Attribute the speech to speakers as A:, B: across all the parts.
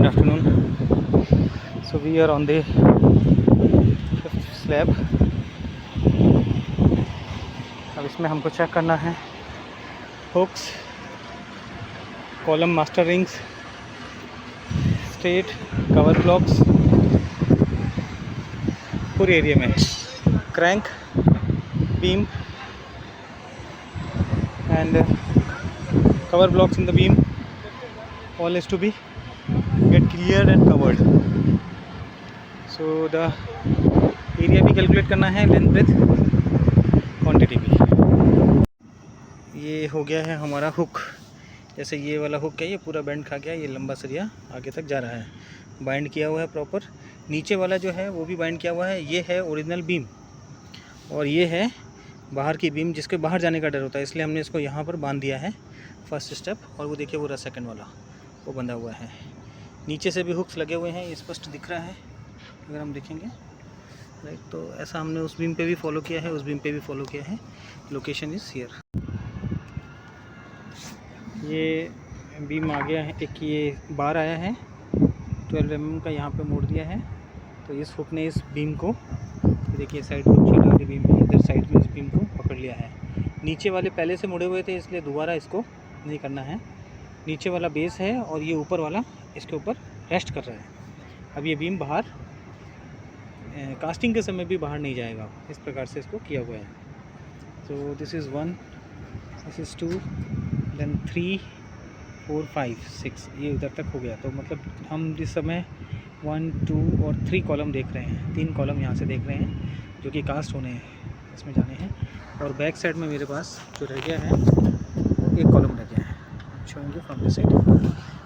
A: Good afternoon. So we are on the fifth slab. अब इसमें हमको चेक करना है hooks, column master rings, straight cover blocks पूरे एरिया में, crank, beam and cover blocks in the beam, all is to be get cleared and covered. So the area भी calculate करना है, लेंथ ब्रेथ क्वांटिटी भी. ये हो गया है हमारा हुक. जैसे ये वाला हुक है, ये पूरा बेंड खा गया, ये लंबा सरिया आगे तक जा रहा है, बाइंड किया हुआ है प्रॉपर. नीचे वाला जो है वो भी बाइंड किया हुआ है. ये है ओरिजिनल बीम और ये है बाहर की बीम, जिसके बाहर जाने का डर होता है, इसलिए हमने इसको यहाँ पर बांध दिया है फर्स्ट स्टेप. और वो देखिए वो रहा सेकंड वाला, वो बंधा हुआ है. नीचे से भी हुक्स लगे हुए हैं, ये स्पष्ट दिख रहा है अगर हम देखेंगे राइट. तो ऐसा हमने उस बीम पे भी फॉलो किया है, उस बीम पे भी फॉलो किया है. Location is here. ये बीम आ गया है, एक ये बार आया है 12 mm का, यहाँ पे मोड़ दिया है. तो इस हुक ने इस बीम को, देखिए साइड हुक डाल दी बीम में, इधर साइड में इस बीम को पकड़ लिया है. नीचे वाले पहले से मुड़े हुए थे, इसलिए दोबारा इसको नहीं करना है. नीचे वाला बेस है और ये ऊपर वाला इसके ऊपर रेस्ट कर रहा है. अब ये बीम बाहर कास्टिंग के समय भी बाहर नहीं जाएगा, इस प्रकार से इसको किया हुआ है. तो this is 1, this is 2, then 3, 4, 5, 6, ये उधर तक हो गया. तो मतलब हम इस समय 1, 2 और 3 कॉलम देख रहे हैं. 3 कॉलम यहाँ से देख रहे हैं जो कि कास्ट होने हैं, इसमें जाने हैं. और बैक साइड में मेरे पास जो रह गया है, एक कॉलम रह गया है, शोएंगे फ्रॉम दिस साइड,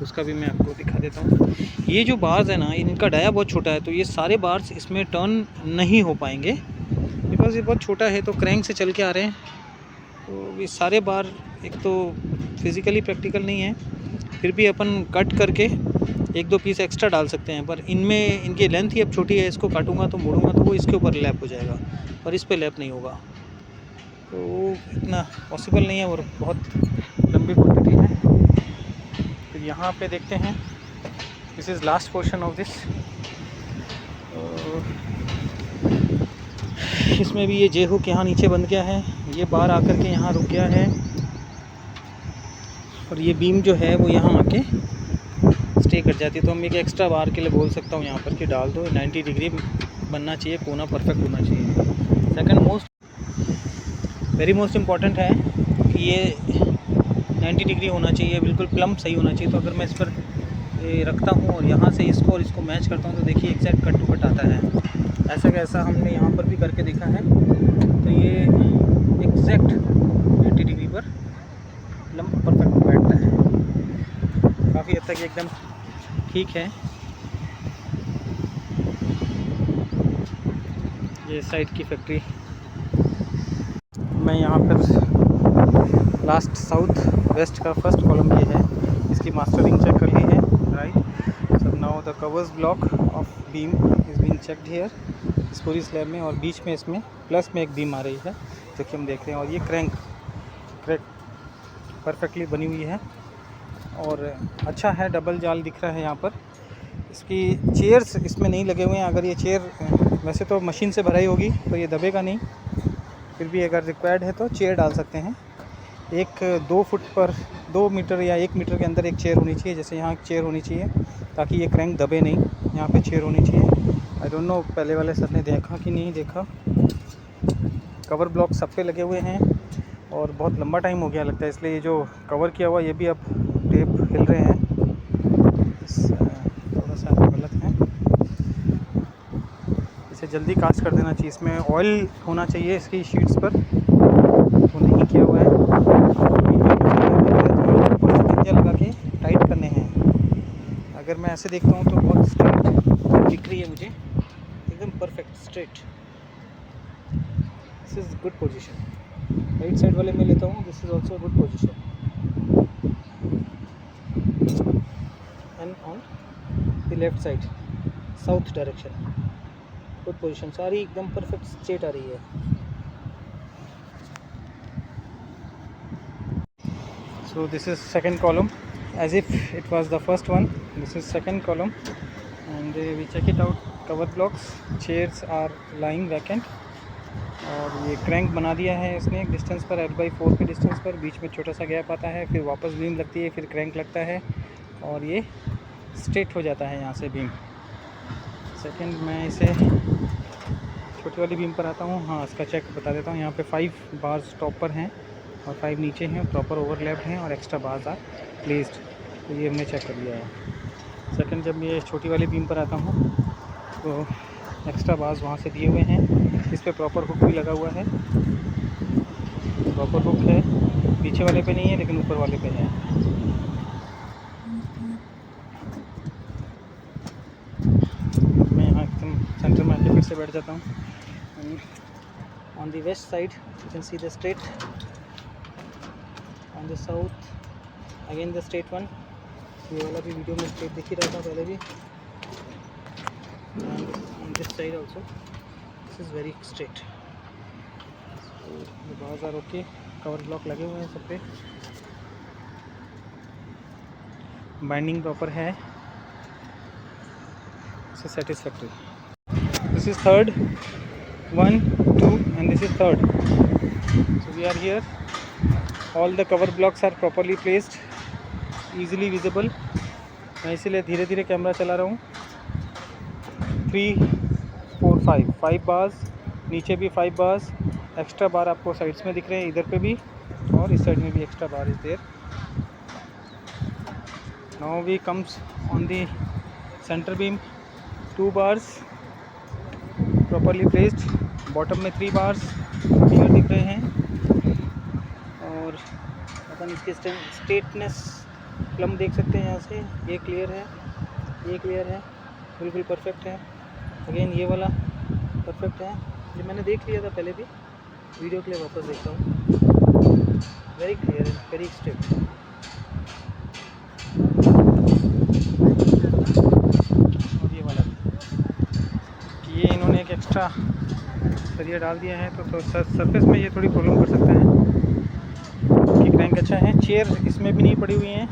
A: उसका भी मैं आपको दिखा देता हूँ. ये जो बार्स है ना, इनका डाया बहुत छोटा है, तो ये सारे बार्स इसमें टर्न नहीं हो पाएंगे बिकॉज ये बहुत छोटा है. तो क्रैंक से चल के आ रहे हैं, तो ये सारे बार एक तो फिज़िकली प्रैक्टिकल नहीं है, फिर भी अपन कट करके 1-2 पीस एक्स्ट्रा डाल सकते हैं. पर इनमें इनकी लेंथ ही अब छोटी है, इसको काटूंगा तो मोड़ूंगा तो वो इसके ऊपर लैप हो जाएगा और इस पे लैप नहीं होगा, तो इतना पॉसिबल नहीं है और बहुत लंबी क्वांटिटी है. तो यहाँ पे देखते हैं, this is last portion of this. इसमें भी ये जे हुक यहाँ नीचे बंध गया है, ये बार आकर के यहाँ रुक गया है और ये बीम जो है वो यहाँ आके स्टे कर जाती है. तो हम एक एक्स्ट्रा बार के लिए बोल सकता हूँ यहाँ पर कि डाल दो. 90 डिग्री बनना चाहिए, कोना परफेक्ट होना चाहिए. सेकंड वेरी मोस्ट इम्पॉर्टेंट है कि ये 90 डिग्री होना चाहिए, बिल्कुल प्लम सही होना चाहिए. तो अगर मैं इस पर रखता हूँ और यहाँ से इसको और इसको मैच करता हूँ तो देखिए एग्जैक्ट कट टू कट आता है. ऐसा कैसा हमने यहाँ पर भी करके देखा है, तो ये एग्जैक्ट 90 डिग्री पर प्लम परफेक्ट बैठता है. काफ़ी हद तक एकदम ठीक है. ये साइड की फैक्ट्री. मैं यहाँ पर लास्ट साउथ वेस्ट का फर्स्ट कॉलम ये है, इसकी मास्टरिंग चेक कर ली है right. So now the covers block of beam is being checked here, इस पूरी स्लैब में. और बीच में इसमें प्लस में एक बीम आ रही है जो कि हम देख रहे हैं. और ये क्रैंक परफेक्टली बनी हुई है और अच्छा है. डबल जाल दिख रहा है यहाँ पर. इसकी चेयर्स इसमें नहीं लगे हुए हैं. अगर ये चेयर वैसे तो मशीन से भराई होगी तो ये दबेगा नहीं, फिर भी अगर रिक्वायर्ड है तो चेयर डाल सकते हैं. 1-2 फुट पर 2 मीटर या 1 मीटर के अंदर एक चेयर होनी चाहिए. जैसे यहाँ चेयर होनी चाहिए ताकि ये क्रैंक दबे नहीं, यहाँ पे चेयर होनी चाहिए. आई डोंट नो पहले वाले सर ने देखा कि नहीं देखा. कवर ब्लॉक सब पे लगे हुए हैं और बहुत लंबा टाइम हो गया लगता है, इसलिए ये जो कवर किया हुआ ये भी अब टेप हिल रहे हैं. थोड़ा सा गलत है, इसे जल्दी कास्ट कर देना चाहिए. इसमें ऑयल होना चाहिए इसकी शीट्स पर, वो नहीं किया हुआ है. लगा के टाइट करने हैं. अगर मैं ऐसे देखता हूँ तो बहुत स्ट्रेट दिख रही है मुझे, एकदम perfect straight. This is good position. Right side वाले में लेता हूँ, this is also good position. And on the left side south direction good position. सारी एकदम परफेक्ट स्ट्रेट आ रही है. So this is second column. as if it was the first one. This is second column, and we check it out. Cover blocks, chairs are lying vacant, और ये crank बना दिया है इसने एक डिस्टेंस पर, L/4 के डिस्टेंस पर। बीच में छोटा सा गैप आता है, फिर वापस बीम लगती है, फिर क्रैंक लगता है और ये स्ट्रेट हो जाता है यहाँ से बीम। सेकंड, मैं इसे छोटी वाली बीम पर आता हूँ। हाँ, इसका चेक बता देता हूँ। यहाँ पे 5 बार्स टॉप पर हैं और 5 नीचे हैं, प्रॉपर ओवरलैप्ड हैं और एक्स्ट्रा बार्स आर प्लेस्ड। तो ये हमने चेक कर लिया है। सेकंड, जब ये छोटी वाली बीम पर आता हूँ तो एक्स्ट्रा बार्स वहाँ से दिए हुए हैं। इस पर प्रॉपर हुक भी लगा हुआ है, प्रॉपर हुक है। पीछे वाले पे नहीं है लेकिन ऊपर वाले पे है। मैं यहाँ एकदम सेंटर में आके फिर से बैठ जाता हूँ। On the west side you can see the straight, on the south again the straight one. ये वाला भी वीडियो में स्ट्रेट दिख ही रहा था पहले भी। And on this side also this is very straight. So the bars are okay, cover block लगे हुए हैं सब पे, बाइंडिंग प्रॉपर है, so satisfactory. This is third, 1, 2 and this is third. So we are here, all the cover blocks are properly placed, easily visible. मैं इसीलिए धीरे धीरे कैमरा चला रहा हूँ। 3, 4, 5 बार्स, नीचे भी 5 बार्स, एक्स्ट्रा बार आपको साइड्स में दिख रहे हैं, इधर पे भी और इस साइड में भी extra bar is there. Now we comes on the center beam, 2 bars properly placed, bottom में 3 बार्स क्लियर दिख रहे हैं और अपन इसके स्ट्रेटनेस प्लम देख सकते हैं यहाँ से। ये क्लियर है, ये क्लियर है, बिल्कुल परफेक्ट है। अगेन ये वाला परफेक्ट है, ये मैंने देख लिया था पहले भी, वीडियो के लिए वापस देखता हूँ। वेरी क्लियर है, वेरी स्ट्रेट। और ये वाला भी, ये इन्होंने एक एक्स्ट्रा सरिया डाल दिया है तो सरफेस में ये थोड़ी प्रॉब्लम कर सकता है कि क्रैंक अच्छा है। चेयर इसमें भी नहीं पड़ी हुई हैं,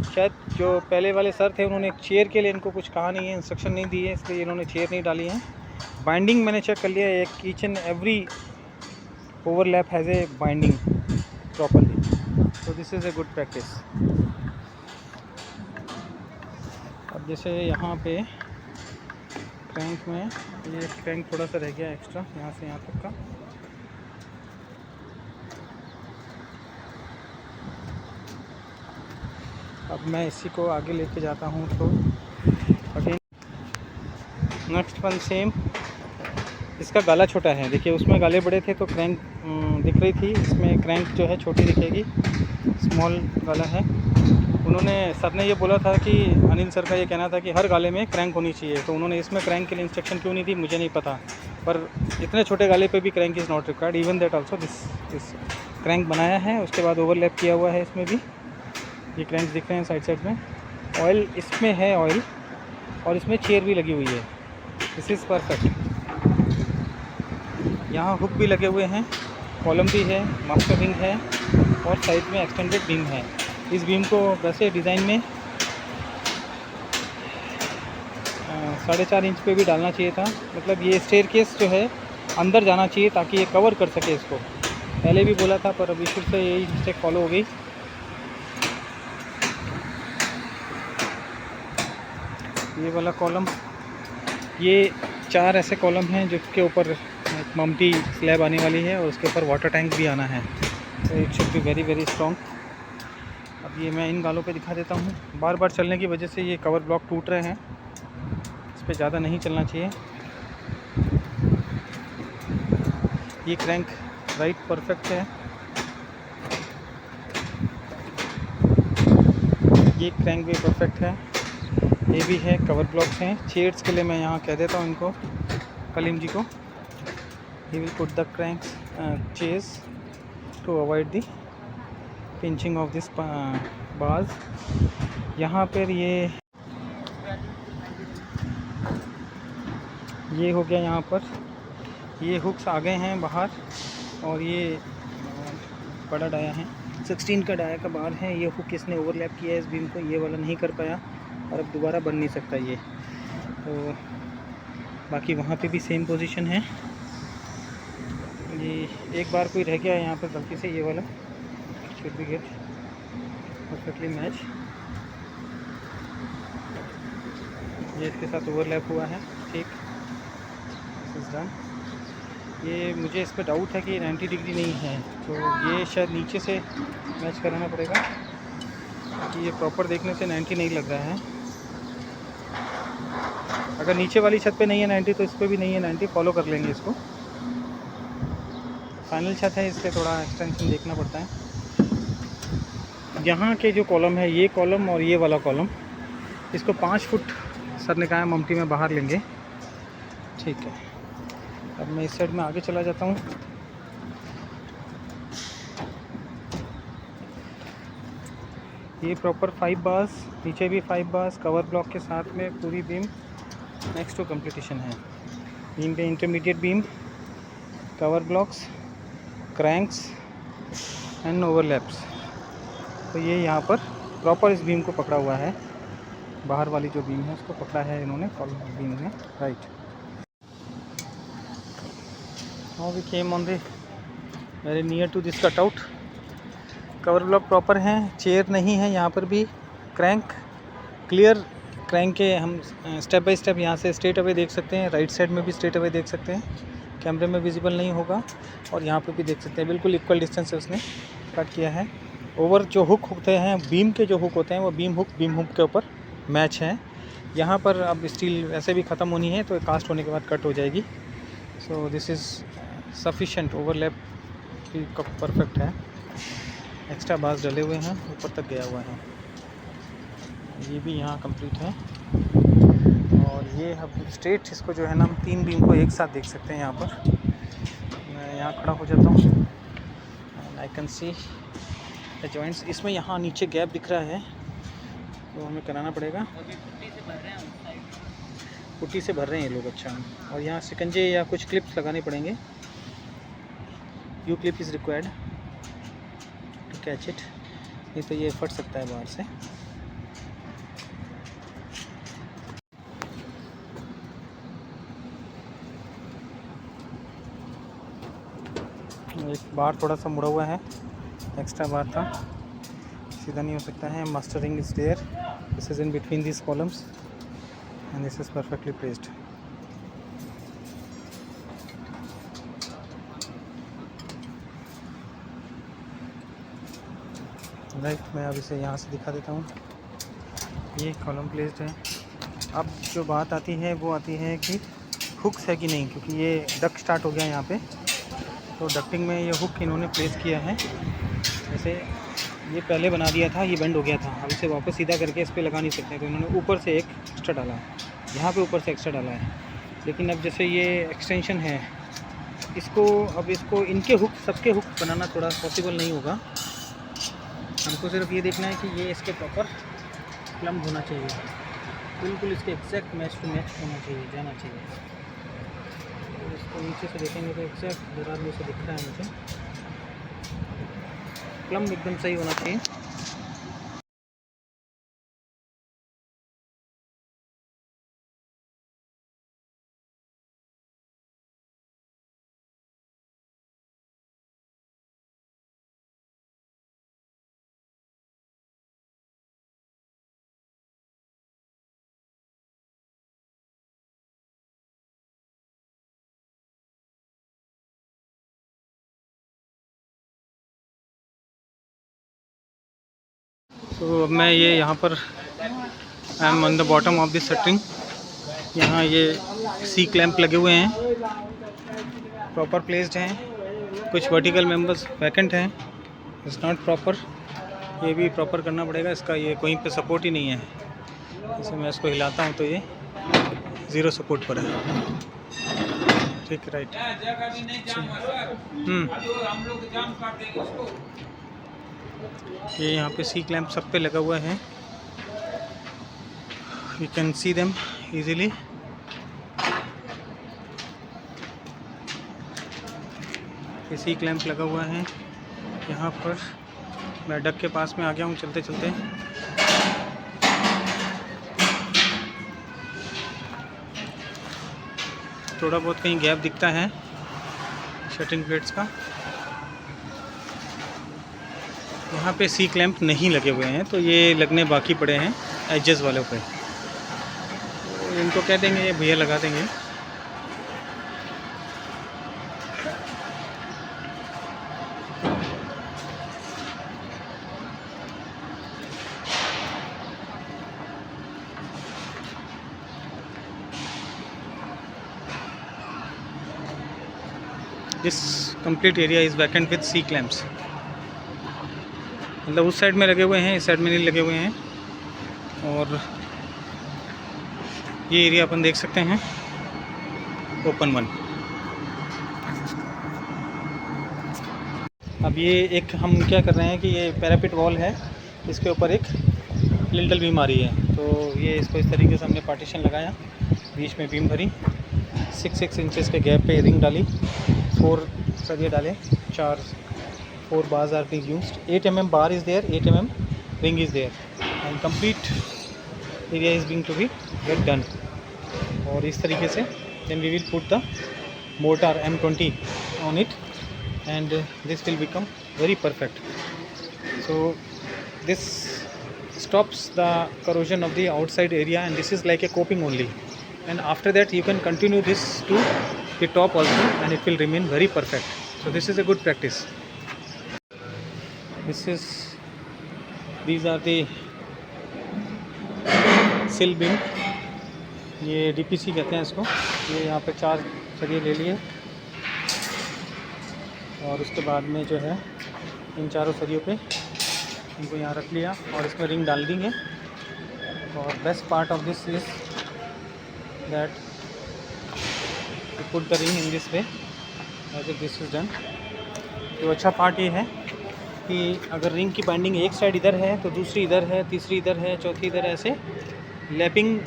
A: शायद जो पहले वाले सर थे उन्होंने चेयर के लिए इनको कुछ कहा नहीं है, इंस्ट्रक्शन नहीं दी है, इसलिए इन्होंने चेयर नहीं डाली है। बाइंडिंग मैंने चेक कर लिया है, each and every overlap has a binding properly, तो this is a good practice. अब जैसे यहाँ पे क्रैंक में ये क्रैंक थोड़ा सा रह गया एक्स्ट्रा, यहाँ से यहाँ तक का, अब मैं इसी को आगे लेके जाता हूँ। तो अगेन नेक्स्ट वन सेम, इसका गाला छोटा है, देखिए उसमें गाले बड़े थे तो क्रैंक दिख रही थी, इसमें क्रैंक जो है छोटी दिखेगी, स्मॉल गाला है। उन्होंने सर ने ये बोला था कि अनिल सर का ये कहना था कि हर गाले में क्रैंक होनी चाहिए, तो उन्होंने इसमें क्रैंक के लिए इंस्ट्रक्शन क्यों नहीं दी मुझे नहीं पता, पर इतने छोटे गाले पे भी crank is not required. Even that also this crank बनाया है, उसके बाद ओवरलैप किया हुआ है इसमें भी। ये क्रैंक्स दिख रहे हैं साइड साइड में, ऑयल इसमें है ऑयल, और इसमें चेयर भी लगी हुई है। This is perfect. यहाँ हुक भी लगे हुए हैं, कॉलम भी है, मास्टर विंग है और साइड में एक्सटेंडेड बीम है। इस बीम को वैसे डिज़ाइन में 4.5 इंच पे भी डालना चाहिए था, मतलब ये स्टेयरकेस जो है अंदर जाना चाहिए ताकि ये कवर कर सके इसको। पहले भी बोला था पर अभी फिर से यही मिस्टेक फॉलो हो गई। ये वाला कॉलम, ये 4 ऐसे कॉलम हैं जिसके ऊपर एक मम्टी स्लैब आने वाली है और उसके ऊपर वाटर टैंक भी आना है, तो it should be very very strong. अब ये मैं इन गालों पे दिखा देता हूँ। बार बार चलने की वजह से ये कवर ब्लॉक टूट रहे हैं, इस पर ज़्यादा नहीं चलना चाहिए। ये क्रैंक राइट परफेक्ट है, ये क्रैंक भी परफेक्ट है, ये भी है, कवर ब्लॉक्स हैं। चेयर्स के लिए मैं यहाँ कह देता हूँ इनको, कलीम जी को, he will put the cranks chairs to avoid the pinching of this bars. यहाँ पर ये हो गया, यहाँ पर ये हुक्स आ गए हैं बाहर और ये बड़ा डाया है। 16 का डाया का बार है। ये हुक इसने ओवरलैप किया है इस बीम को, ये वाला नहीं कर पाया और अब दोबारा बन नहीं सकता ये। तो बाकी वहाँ पे भी सेम पोजीशन है। ये एक बार कोई रह गया है यहाँ पर गलती से, ये वाला should be get perfectly match. ये इसके साथ ओवरलैप हुआ है, ठीक, दिस इज डन। ये मुझे इस पर डाउट है कि 90 डिग्री नहीं है, तो ये शायद नीचे से मैच कराना पड़ेगा क्योंकि ये प्रॉपर देखने से 90 नहीं लग रहा है। अगर नीचे वाली छत पे नहीं है 90 तो इस पर भी नहीं है 90, फॉलो कर लेंगे इसको। फाइनल छत है, इस पर थोड़ा एक्सटेंशन देखना पड़ता है। यहाँ के जो कॉलम है, ये कॉलम और ये वाला कॉलम, इसको 5 फुट सर ने कहा है ममटी में बाहर लेंगे, ठीक है। अब मैं इस साइड में आगे चला जाता हूँ। ये प्रॉपर 5 बार्स, नीचे भी 5 बार्स कवर ब्लॉक के साथ में पूरी बीम नेक्स्ट टू कंप्लीटेशन है। बीम पे intermediate beam, cover blocks, cranks and overlaps. तो ये यहाँ पर प्रॉपर इस बीम को पकड़ा हुआ है, बाहर वाली जो बीम है उसको पकड़ा है इन्होंने कॉलम बीम में, right. Now we came on the very near to this cutout. Cover block proper हैं, चेयर नहीं है यहाँ पर भी। क्रैंक क्लियर, क्रैंक के हम स्टेप बाय स्टेप यहाँ से स्ट्रेट अवे देख सकते हैं, राइट साइड में भी स्ट्रेट अवे देख सकते हैं, कैमरे में विजिबल नहीं होगा, और यहाँ पे भी देख सकते हैं बिल्कुल इक्वल डिस्टेंस से उसने कट किया है। ओवर जो हुक होते हैं, बीम के जो हुक होते हैं वो बीम हुक के ऊपर मैच है। यहाँ पर अब स्टील वैसे भी ख़त्म होनी है तो कास्ट होने के बाद कट हो जाएगी। So this is sufficient, overlap भी परफेक्ट है। एक्स्ट्रा बार्स डले हुए हैं, ऊपर तक गया हुआ है। ये भी यहाँ कंप्लीट है। और ये अब स्ट्रेट इसको जो है ना, हम 3 बीम को एक साथ देख सकते हैं यहाँ पर। मैं यहाँ खड़ा हो जाता हूँ and I can see the joints. इसमें यहाँ नीचे गैप दिख रहा है तो हमें कराना पड़ेगा। पुट्टी से भर रहे हैं ये लोग, अच्छा। और यहाँ शिकंजे या कुछ क्लिप्स लगाने पड़ेंगे। U clip is required to catch it, नहीं तो ये फट सकता है बाहर से। एक बार थोड़ा सा मुड़ा हुआ है, एक्स्ट्रा बार था, सीधा नहीं हो सकता है। Mastering is there, this is in between this columns and this is perfectly placed. Right, मैं अब इसे यहाँ से दिखा देता हूँ। ये कॉलम प्लेस्ड है। अब जो बात आती है वो आती है कि हुक्स है कि नहीं, क्योंकि ये डक स्टार्ट हो गया यहाँ पे, तो डक्टिंग में ये हुक इन्होंने प्लेस किया है। जैसे ये पहले बना दिया था, ये बेंड हो गया था, अब इसे वापस सीधा करके इस पर लगा नहीं सकते, तो इन्होंने ऊपर से एक एक्स्ट्रा डाला है, यहाँ पे ऊपर से एक्स्ट्रा डाला है। लेकिन अब जैसे ये एक्सटेंशन है, इसको अब इसको इनके हुक, सबके हुक बनाना थोड़ा पॉसिबल नहीं होगा। हमको सिर्फ ये देखना है कि ये इसके प्रॉपर प्लम होना चाहिए, बिल्कुल इसके एग्जैक्ट मैच टू मैच होना चाहिए, जाना चाहिए। तो इसको नीचे से देखेंगे तो एग्जैक्ट दरार में से दिख रहा है मुझे, प्लम एकदम सही होना चाहिए। तो अब मैं ये यहाँ पर I am on the bottom of this shuttering. यहाँ ये सी क्लैंप लगे हुए हैं, प्रॉपर प्लेस्ड हैं। कुछ वर्टिकल मेंबर्स वैकेंट हैं, इट्स नॉट प्रॉपर, ये भी प्रॉपर करना पड़ेगा। इसका ये कहीं पे सपोर्ट ही नहीं है, जैसे मैं इसको हिलाता हूँ तो ये 0 सपोर्ट पर है, ठीक, राइट। ये यहाँ पे सी क्लैंप सब पे लगा हुआ है, you can see them easily. ये सी क्लैंप लगा हुआ है यहाँ पर, मैं डक के पास में आ गया हूँ चलते चलते। थोड़ा बहुत कहीं गैप दिखता है शटरिंग प्लेट्स का। यहाँ पे सी क्लैंप नहीं लगे हुए हैं, तो ये लगने बाकी पड़े हैं एजेस वालों पे। तो इनको कह देंगे, ये भैया लगा देंगे। This complete area is vacant with C clamps. मतलब उस साइड में लगे हुए हैं, इस साइड में नहीं लगे हुए हैं। और ये एरिया अपन देख सकते हैं ओपन वन। अब ये एक हम क्या कर रहे हैं कि ये पैरापिट वॉल है, इसके ऊपर एक लिंटल बीम आ रही है। तो ये इसको इस तरीके से हमने पार्टीशन लगाया, बीच में बीम भरी, 6 इंचेस के गैप पे रिंग डाली, 4 सरिये डाले, 4 bars are being used, 8 mm bar is there, 8 mm ring is there, and complete area is being to be get done. और इस तरीके से then we will put the mortar M20 on it, and this will become very perfect. So this stops the corrosion of the outside area, and this is like a coping only, and after that you can continue this to the top also, and it will remain very perfect. So this is a good practice. These are the sill beam, ये DPC कहते हैं इसको। ये यहाँ पे 4 सरिये ले लिए, और उसके बाद में जो है इन चारों सरियों पे इनको यहाँ रख लिया और इसमें रिंग डाल देंगे। और best part of this is that to put the ring in this way as if this is done. तो अच्छा पार्ट ये है कि अगर रिंग की बाइंडिंग एक साइड इधर है तो दूसरी इधर है, तीसरी इधर है, चौथी इधर, ऐसे लैपिंग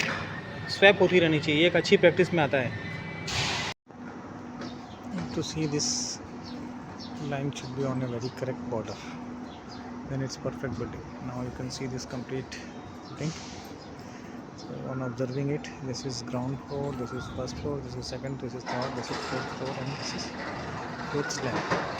A: स्वैप होती रहनी चाहिए। ये एक अच्छी प्रैक्टिस में आता है। To see this line should be on a very correct border, then it's perfect building. Now you can see this complete thing. So on observing it, this is ground floor, this is first floor, this is second, this is third, this is fourth floor, and this is 4th slab.